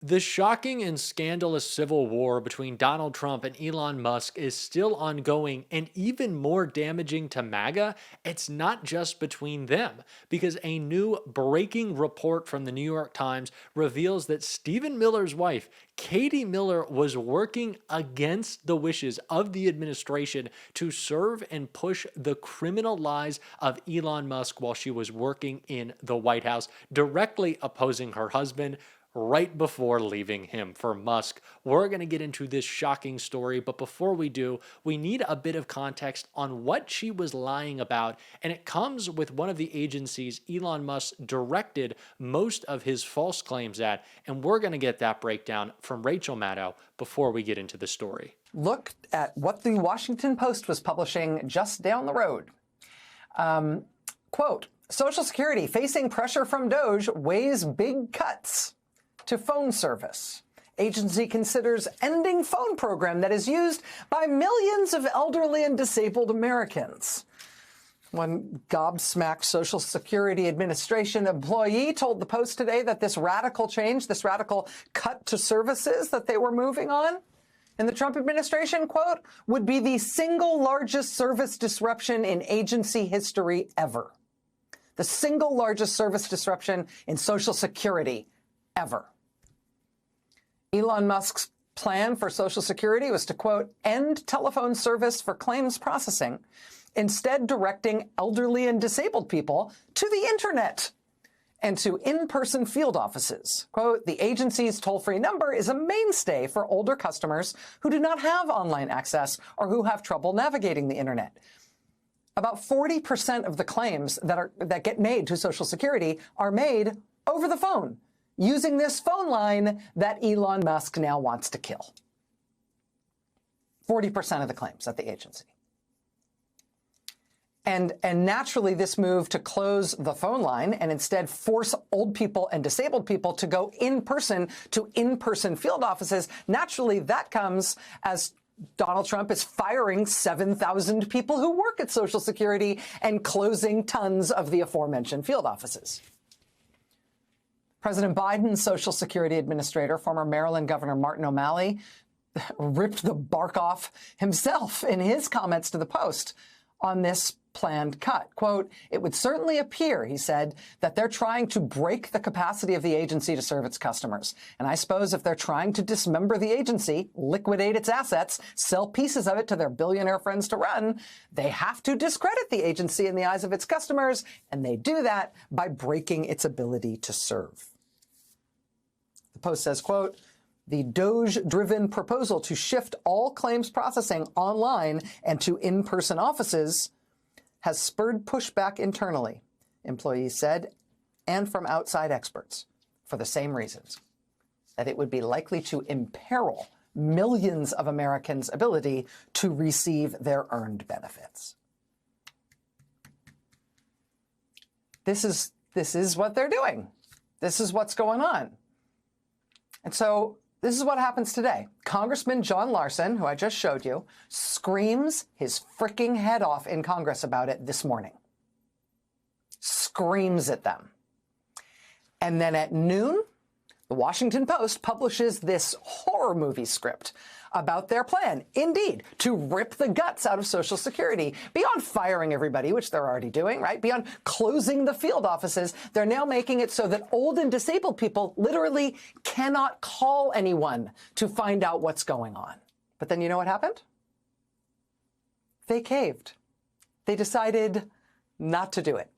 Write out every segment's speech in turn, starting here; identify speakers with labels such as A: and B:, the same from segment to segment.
A: The shocking and scandalous civil war between Donald Trump and Elon Musk is still ongoing, and even more damaging to MAGA, it's not just between them, because a new breaking report from the New York Times reveals that Stephen Miller's wife, Katie Miller, was working against the wishes of the administration to serve and push the criminal lies of Elon Musk while she was working in the White House, directly opposing her husband right before leaving him for Musk. We're going to get into this shocking story, but before we do, we need a bit of context on what she was lying about, and it comes with one of the agencies Elon Musk directed most of his false claims at, and we're going to get that breakdown from Rachel Maddow before we get into the story.
B: Look at what the Washington Post was publishing just down the road. Quote, Social Security facing pressure from DOGE weighs big cuts to phone service. Agency considers ending phone program that is used by millions of elderly and disabled Americans. One gobsmacked Social Security Administration employee told the Post today that this radical change, this radical cut to services that they were moving on in the Trump administration, quote, would be the single largest service disruption in agency history ever. The single largest service disruption in Social Security ever. Elon Musk's plan for Social Security was to, quote, end telephone service for claims processing, instead directing elderly and disabled people to the internet and to in-person field offices. Quote, the agency's toll-free number is a mainstay for older customers who do not have online access or who have trouble navigating the internet. About 40% of the claims that get made to Social Security are made over the phone, using this phone line that Elon Musk now wants to kill. 40% of the claims at the agency. And naturally, this move to close the phone line and instead force old people and disabled people to go in person to in-person field offices, naturally that comes as Donald Trump is firing 7,000 people who work at Social Security and closing tons of the aforementioned field offices. President Biden's Social Security Administrator, former Maryland Governor Martin O'Malley, ripped the bark off himself in his comments to the Post on this planned cut. Quote, it would certainly appear, he said, that they're trying to break the capacity of the agency to serve its customers. And I suppose if they're trying to dismember the agency, liquidate its assets, sell pieces of it to their billionaire friends to run, they have to discredit the agency in the eyes of its customers, and they do that by breaking its ability to serve. The Post says, quote, the DOGE-driven proposal to shift all claims processing online and to in-person offices has spurred pushback internally, employees said, and from outside experts, for the same reasons, that it would be likely to imperil millions of Americans' ability to receive their earned benefits. This is what they're doing. This is what's going on. And so this is what happens today. Congressman John Larson, who I just showed you, screams his freaking head off in Congress about it this morning. Screams at them. And then at noon, the Washington Post publishes this horror movie script about their plan, indeed, to rip the guts out of Social Security. Beyond firing everybody, which they're already doing, right? Beyond closing the field offices, they're now making it so that old and disabled people literally cannot call anyone to find out what's going on. But then you know what happened? They caved. They decided not to do it.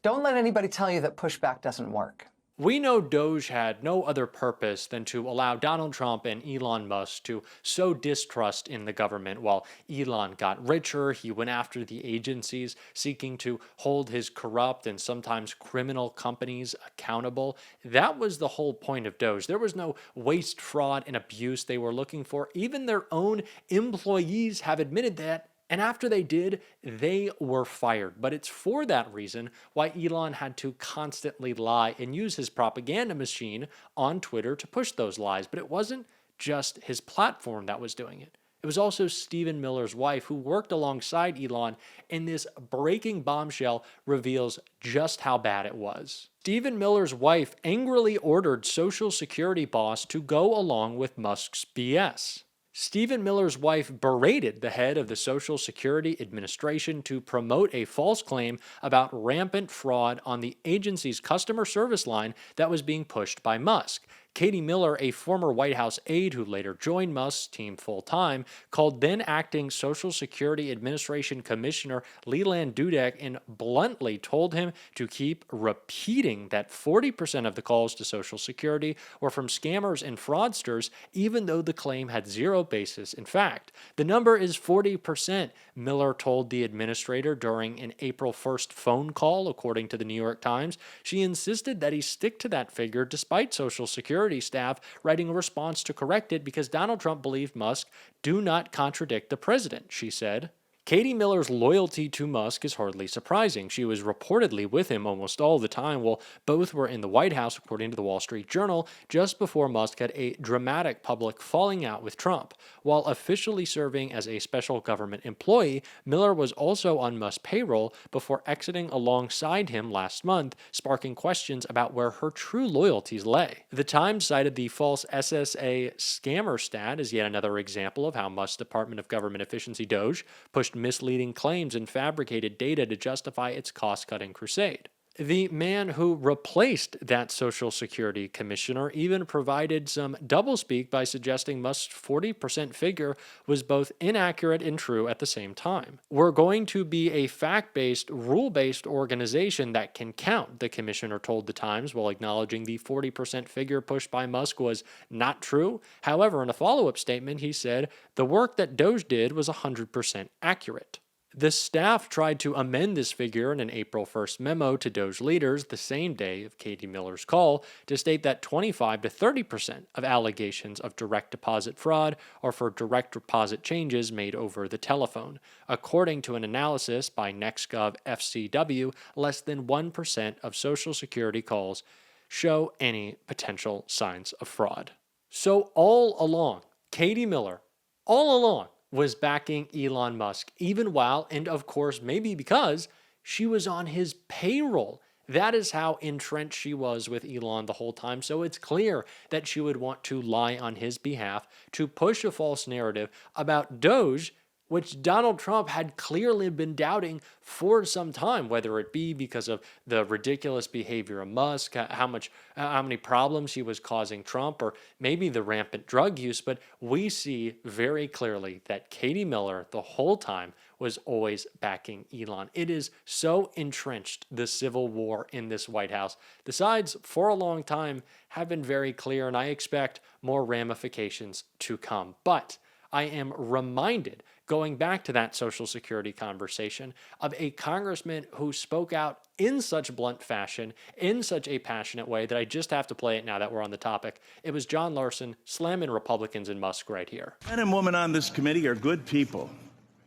B: Don't let anybody tell you that pushback doesn't work.
A: We know DOGE had no other purpose than to allow Donald Trump and Elon Musk to sow distrust in the government. While Elon got richer, he went after the agencies, seeking to hold his corrupt and sometimes criminal companies accountable. That was the whole point of DOGE. There was no waste, fraud, and abuse they were looking for. Even their own employees have admitted that. And after they did, they were fired. But it's for that reason why Elon had to constantly lie and use his propaganda machine on Twitter to push those lies. But it wasn't just his platform that was doing it. It was also Stephen Miller's wife who worked alongside Elon, and this breaking bombshell reveals just how bad it was. Stephen Miller's wife angrily ordered Social Security boss to go along with Musk's BS. Stephen Miller's wife berated the head of the Social Security Administration to promote a false claim about rampant fraud on the agency's customer service line that was being pushed by Musk. Katie Miller, a former White House aide who later joined Musk's team full-time, called then-acting Social Security Administration Commissioner Leland Dudek and bluntly told him to keep repeating that 40% of the calls to Social Security were from scammers and fraudsters, even though the claim had zero basis in fact. The number is 40%, Miller told the administrator during an April 1st phone call, according to the New York Times. She insisted that he stick to that figure despite Social Security staff writing a response to correct it because Donald Trump believed Musk do not contradict the president, she said. Katie Miller's loyalty to Musk is hardly surprising. She was reportedly with him almost all the time while both were in the White House, according to the Wall Street Journal, just before Musk had a dramatic public falling out with Trump. While officially serving as a special government employee, Miller was also on Musk's payroll before exiting alongside him last month, sparking questions about where her true loyalties lay. The Times cited the false SSA scammer stat as yet another example of how Musk's Department of Government Efficiency, DOGE, pushed misleading claims and fabricated data to justify its cost-cutting crusade. The man who replaced that Social Security commissioner even provided some doublespeak by suggesting Musk's 40% figure was both inaccurate and true at the same time. We're going to be a fact-based, rule-based organization that can count, the commissioner told the Times while acknowledging the 40% figure pushed by Musk was not true. However, in a follow-up statement, he said the work that DOGE did was 100% accurate. The staff tried to amend this figure in an April 1st memo to DOGE leaders the same day of Katie Miller's call to state that 25 to 30% of allegations of direct deposit fraud are for direct deposit changes made over the telephone. According to an analysis by NextGov FCW, less than 1% of Social Security calls show any potential signs of fraud. So all along, Katie Miller, all along, was backing Elon Musk, even while, and of course maybe because, she was on his payroll. That is how entrenched she was with Elon the whole time, so it's clear that she would want to lie on his behalf to push a false narrative about DOGE, which Donald Trump had clearly been doubting for some time, whether it be because of the ridiculous behavior of Musk, how many problems he was causing Trump, or maybe the rampant drug use. But we see very clearly that Katie Miller the whole time was always backing Elon. It is so entrenched, the civil war in this White House. The sides for a long time have been very clear, and I expect more ramifications to come. But I am reminded, going back to that Social Security conversation, of a congressman who spoke out in such blunt fashion, in such a passionate way, that I just have to play it now that we're on the topic. It was John Larson slamming Republicans and Musk right here.
C: Men and women on this committee are good people.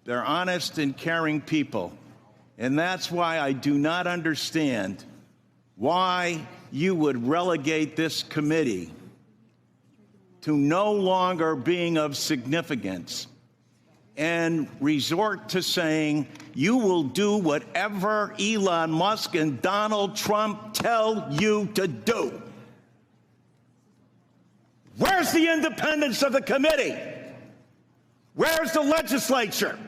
C: They're honest and caring people. And that's why I do not understand why you would relegate this committee to no longer being of significance and resort to saying you will do whatever Elon Musk and Donald Trump tell you to do. Where's the independence of the committee? Where's the legislature?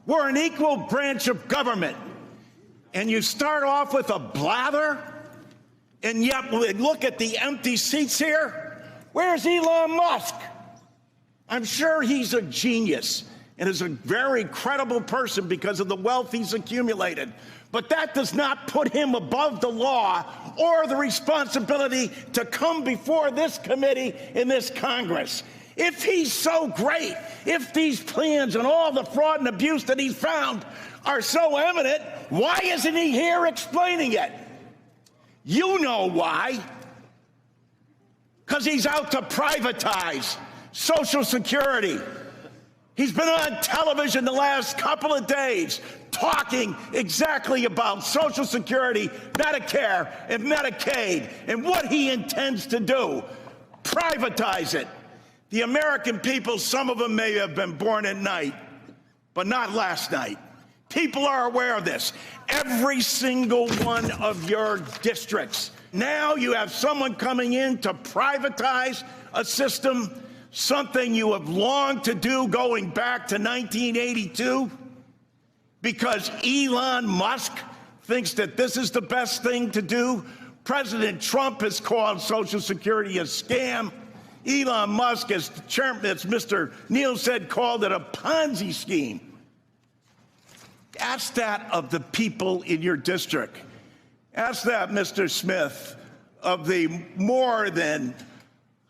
C: We're an equal branch of government. And you start off with a blather, and yet look at the empty seats here. Where's Elon Musk? I'm sure he's a genius and is a very credible person because of the wealth he's accumulated. But that does not put him above the law or the responsibility to come before this committee in this Congress. If he's so great, if these plans and all the fraud and abuse that he's found are so evident, why isn't he here explaining it? You know why. Because he's out to privatize Social Security. He's been on television the last couple of days talking exactly about Social Security, Medicare, and Medicaid, and what he intends to do. Privatize it. The American people, some of them may have been born at night, but not last night. People are aware of this. Every single one of your districts. Now you have someone coming in to privatize a system, something you have longed to do going back to 1982, because Elon Musk thinks that this is the best thing to do. President Trump has called Social Security a scam. Elon Musk, as chairman, as Mr. Neal said, called it a Ponzi scheme. Ask that of the people in your district. Ask that, Mr. Smith, of the more than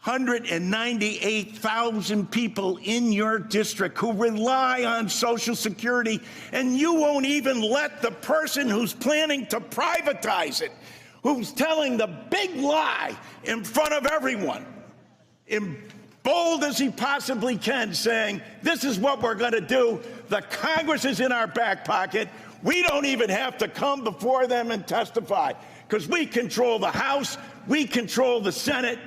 C: 198,000 people in your district who rely on Social Security, and you won't even let the person who's planning to privatize it, who's telling the big lie in front of everyone, in bold as he possibly can, saying, this is what we're going to do. The Congress is in our back pocket. We don't even have to come before them and testify, because we control the House, we control the Senate,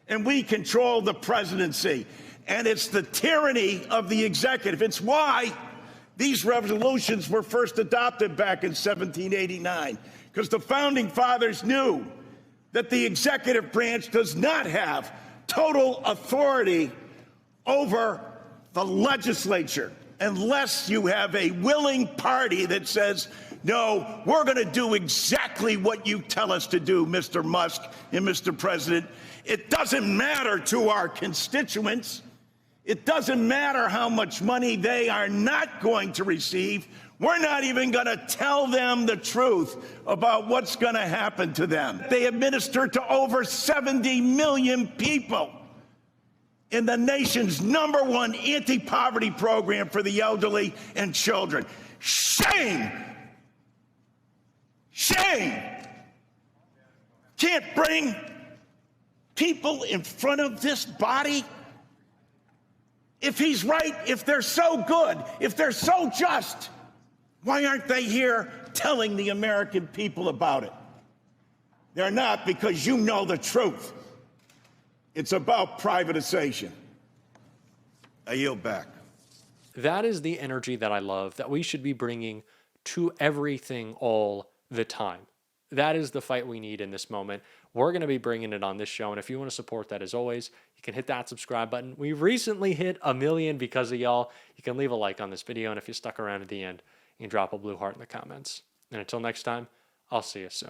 C: and we control the presidency. And it's the tyranny of the executive. It's why these resolutions were first adopted back in 1789, because the founding fathers knew that the executive branch does not have total authority over the legislature unless you have a willing party that says, no, we're going to do exactly what you tell us to do, Mr. Musk and Mr. President. It doesn't matter to our constituents. It doesn't matter how much money they are not going to receive. We're not even going to tell them the truth about what's going to happen to them. They administer to over 70 million people in the nation's #1 anti-poverty program for the elderly and children. Shame! Shame! Can't bring people in front of this body? If he's right, if they're so good, if they're so just, why aren't they here telling the American people about it? They're not, because you know the truth. It's about privatization. I yield back.
A: That is the energy that I love, that we should be bringing to everything all the time. That is the fight we need in this moment. We're going to be bringing it on this show. And if you want to support that, as always, you can hit that subscribe button. We recently hit 1 million because of y'all. You can leave a like on this video. And if you stuck around at the end, you can drop a blue heart in the comments. And until next time, I'll see you soon.